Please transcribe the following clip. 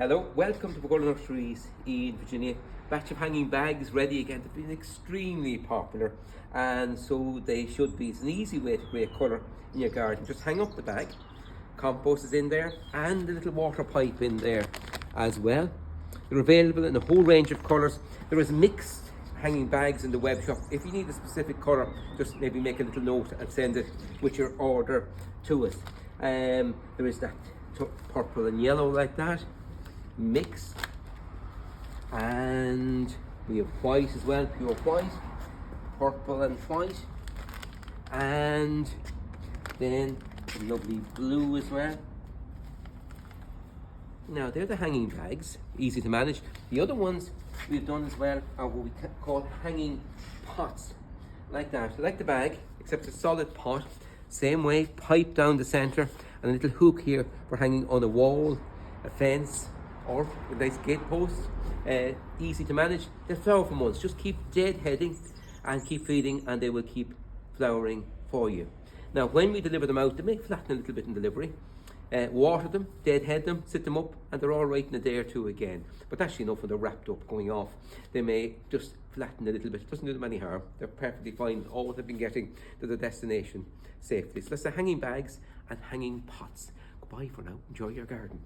Hello, welcome to Pergola Nurseries in Virginia. Batch of hanging bags ready again. They've been extremely popular, and so they should be. It's an easy way to create colour in your garden. Just hang up the bag, compost is in there, and a little water pipe in there as well. They're available in a whole range of colours. There is mixed hanging bags in the web shop. If you need a specific colour, just maybe make a little note and send it with your order to us. There is that purple and yellow like that, mixed, and we have white as well, pure white, purple and white, and then lovely blue as well. Now they're the hanging bags, easy to manage. The other ones we've done as well are what we call hanging pots, like that, like the bag, except a solid pot, same way, pipe down the centre, and a little hook here for hanging on a wall, a fence, or a nice gate post. Easy to manage. They're flower for months. Just keep deadheading and keep feeding, and they will keep flowering for you. Now, when we deliver them out, they may flatten a little bit in delivery. Water them, deadhead them, sit them up, and they're all right in a day or two again. But that's enough when they're wrapped up going off. They may just flatten a little bit. It doesn't do them any harm. They're perfectly fine. All they've been getting to the destination safely. So that's the hanging bags and hanging pots. Goodbye for now. Enjoy your garden.